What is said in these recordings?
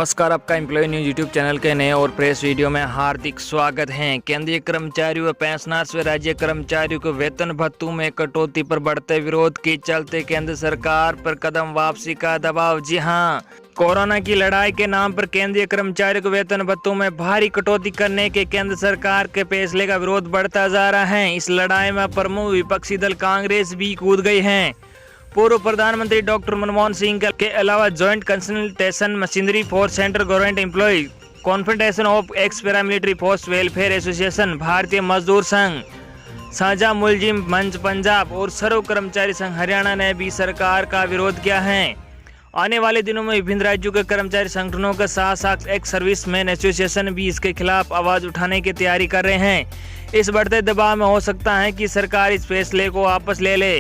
नमस्कार, आपका employ news YouTube channel के नए और प्रेस वीडियो में हार्दिक स्वागत है। केंद्रीय कर्मचारियों व पेंशनर्स व राज्य कर्मचारियों को वेतन भत्तों में कटौती पर बढ़ते विरोध के चलते केंद्र सरकार पर कदम वापसी का दबाव। जी हां, कोरोना की लड़ाई के नाम पर केंद्रीय कर्मचारियों को वेतन भत्तों में भारी कटौती करने के केंद्र सरकार के फैसले का विरोध बढ़ता जा रहा है। इस लड़ाई में प्रमुख विपक्षी दल कांग्रेस भी कूद गई है। पूर्व प्रधानमंत्री डॉक्टर मनमोहन सिंह के अलावा joint consultation machinery for central government employ, confederation of ex paramilitary force welfare association, Bharatiya Mazdoor संघ, साझा मुलजिम मंच पंजाब और सर्व कर्मचारी संघ हरियाणा ने भी सरकार का विरोध किया है। आने वाले दिनों में विभिन्न राज्यों के कर्मचारी संगठनों के साथ साथ एक्स सर्विसमैन एसोसिएशन भी इसके खिलाफ आवाज उठाने की तैयारी कर रहे हैं। इस बढ़ते दबाव में हो सकता है कि सरकार इस फैसले को वापस ले ले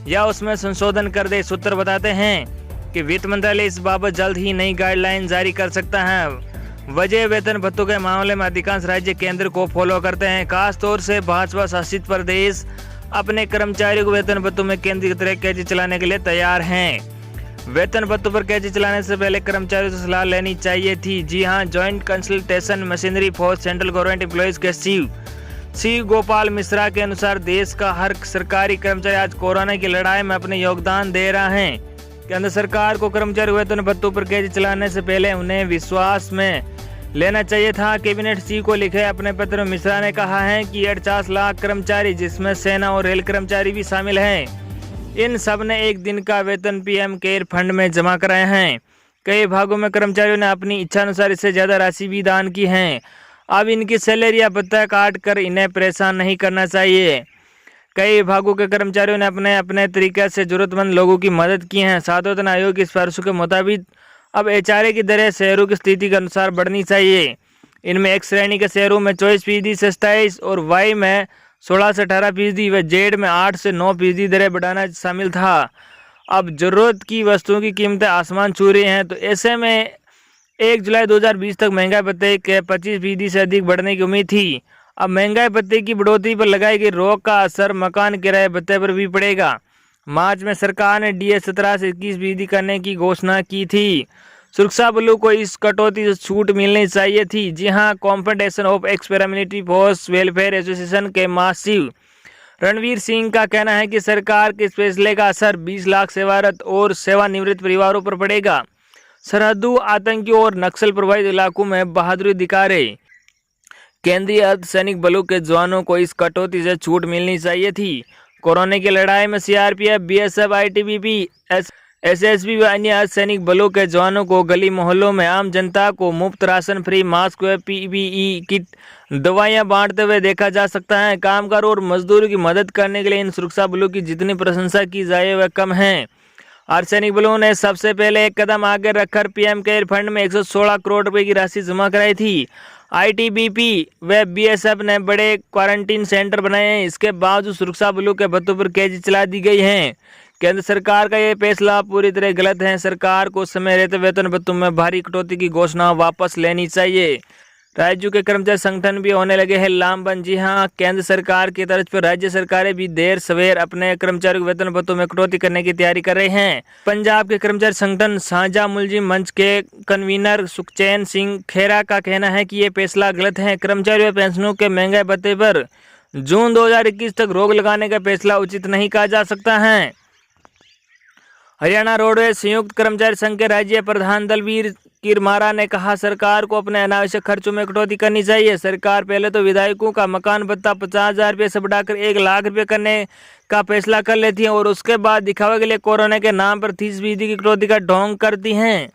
या उसमें संशोधन कर दे। सूत्र बताते हैं कि वित्त मंत्रालय इस बाबत जल्द ही नई गाइडलाइन जारी कर सकता है। वजह वेतन भत्तों के मामले में अधिकांश राज्य केंद्र को फॉलो करते हैं। खासतौर से भाजपा शासित प्रदेश अपने कर्मचारियों को वेतन भत्तों में केंद्र की तरह कैची चलाने के लिए तैयार हैं। वेतन भत्तों पर कैची चलाने से पहले कर्मचारियों से सलाह लेनी चाहिए थी। जी हाँ, joint consultation machinery for central government employees के सी गोपाल मिश्रा के अनुसार देश का हर सरकारी कर्मचारी आज कोरोना की लड़ाई में अपने योगदान दे रहा है। केंद्र सरकार को कर्मचारी वेतन भत्तों पर कैची चलाने से पहले उन्हें विश्वास में लेना चाहिए था। कैबिनेट सी को लिखे अपने पत्र में मिश्रा ने कहा है कि 48 लाख कर्मचारी, जिसमें सेना और रेल कर्मचारी भी शामिल हैं, इन सब ने एक दिन का वेतन पीएम केयर फंड में जमा कराए हैं। कई भागों में कर्मचारियों ने अपनी इच्छानुसार इससे ज्यादा राशि भी दान की है। अब इनकी सैलरी या भत्ता काट कर इन्हें परेशान नहीं करना चाहिए। कई भागों के कर्मचारियों ने अपने अपने तरीके से जरूरतमंद लोगों की मदद की है। सातवें आयोग की सिफारिशों के मुताबिक अब एचआरए की दरें शहरों की स्थिति के अनुसार बढ़नी चाहिए। इनमें एक्स श्रेणी के शहरों में 24% से 27% और वाई में 16 से 18% व जेड में 8 से 9% दरें बढ़ाना शामिल था। अब जरूरत की वस्तुओं की कीमतें आसमान छू रही हैं, तो ऐसे में 1 जुलाई 2020 तक महंगाई भत्ते के 25% से अधिक बढ़ने की उम्मीद थी। अब महंगाई भत्ते की बढ़ोतरी पर लगाई गई रोक का असर मकान किराए भत्ते पर भी पड़ेगा। मार्च में सरकार ने डीए 17 से 21% करने की घोषणा की थी। सुरक्षा बलों को इस कटौती से छूट मिलनी चाहिए थी। जी हां, confederation of ex paramilitary force welfare association के महासचिव रणवीर सिंह का कहना है कि सरकार के इस फैसले का असर 20 लाख सेवारत और सेवानिवृत्त परिवारों पर पड़ेगा। सरहदों, आतंकियों और नक्सल प्रभावित इलाकों में बहादुरी दिखा रहे केंद्रीय अर्धसैनिक बलों के जवानों को इस कटौती से छूट मिलनी चाहिए थी। कोरोना की लड़ाई में सीआरपीएफ, बीएसएफ, आईटीबीपी, एसएसबी व अन्य अर्धसैनिक बलों के जवानों को गली मोहल्लों में आम जनता को मुफ्त राशन, फ्री मास्क व पीपीई किट, दवाइयां बांटते हुए देखा जा सकता है। कामगारों और मजदूरों की मदद करने के लिए इन सुरक्षा बलों की जितनी प्रशंसा की जाए वह कम है। अर्धसैनिक बलों ने सबसे पहले एक कदम आगे रखकर पीएम केयर फंड में 116 करोड़ रुपए की राशि जमा कराई थी। आईटीबीपी व बीएसएफ ने बड़े क्वारंटीन सेंटर बनाए हैं। इसके बावजूद सुरक्षा बलों के भत्तों पर कैची चला दी गई है। केंद्र सरकार का यह फैसला पूरी तरह गलत है। सरकार को समय रहते वेतन भत्तों में भारी कटौती की घोषणा वापस लेनी चाहिए। राज्यों के कर्मचारी संगठन भी होने लगे हैं लामबंद। जी हां, केंद्र सरकार की तर्ज पर राज्य सरकारें भी देर सवेर अपने कर्मचारियों के वेतन भत्तों में कटौती करने की तैयारी कर रहे हैं। पंजाब के कर्मचारी संगठन साझा मुलजिम मंच के कन्वीनर सुखचैन सिंह खेरा का कहना है कि ये फैसला गलत है। कर्मचारियों और पेंशनों के महंगाई भत्ते पर जून 2021 तक रोक लगाने का फैसला उचित नहीं कहा जा सकता है। हरियाणा रोडवेज संयुक्त कर्मचारी संघ के राज्य प्रधान दलवीर किरमारा ने कहा, सरकार को अपने अनावश्यक खर्चों में कटौती करनी चाहिए। सरकार पहले तो विधायकों का मकान भत्ता 50,000 रुपये से बढ़ाकर 1 लाख रुपये करने का फैसला कर लेती है और उसके बाद दिखावे के लिए कोरोना के नाम पर 30% की कटौती का ढोंग करती हैं।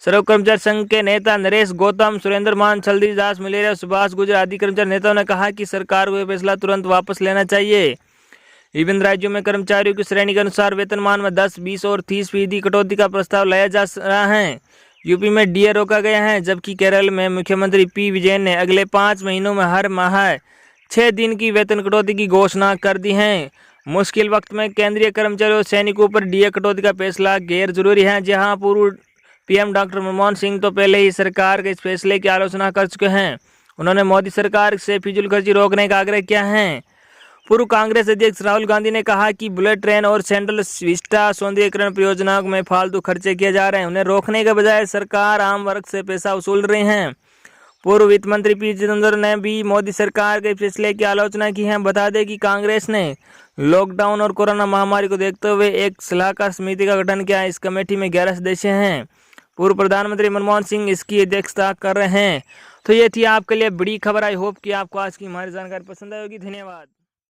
सर्व कर्मचारी संघ के नेता नरेश गौतम, सुरेंद्र मान, छलदी दास मलेरिया, सुभाष गुजर आदि कर्मचारी नेताओं ने कहा कि सरकार को यह फैसला तुरंत वापस लेना चाहिए। विभिन्न राज्यों में कर्मचारियों की श्रेणी के अनुसार वेतनमान में 10, 20 और 30% कटौती का प्रस्ताव लाया जा रहा है। यूपी में डीए रोका गया है, जबकि केरल में मुख्यमंत्री पी विजयन ने अगले 5 महीनों में हर माह 6 दिन की वेतन कटौती की घोषणा कर दी है। मुश्किल वक्त में केंद्रीय कर्मचारियों और सैनिकों पर डीए कटौती का फैसला गैर जरूरी है। जहां पूर्व पीएम डॉक्टर मनमोहन सिंह तो पहले ही सरकार के इस फैसले की आलोचना कर चुके हैं। उन्होंने मोदी सरकार से फिजूलखर्ची रोकने का आग्रह किया है। पूर्व कांग्रेस अध्यक्ष राहुल गांधी ने कहा कि बुलेट ट्रेन और सेंट्रल विस्टा सौंदर्यीकरण परियोजनाओं में फालतू खर्चे किए जा रहे हैं, उन्हें रोकने के बजाय सरकार आम वर्ग से पैसा वसूल रही है। पूर्व वित्त मंत्री पी चिदंबरम ने भी मोदी सरकार के फैसले की आलोचना की है। बता दें कि कांग्रेस ने लॉकडाउन और कोरोना महामारी को देखते हुए एक सलाहकार समिति का गठन किया। इस कमेटी में 11 सदस्य हैं। पूर्व प्रधानमंत्री मनमोहन सिंह इसकी अध्यक्षता कर रहे हैं। तो ये थी आपके लिए बड़ी खबर। आई होप कि आपको आज की हमारी जानकारी पसंद आई होगी। धन्यवाद।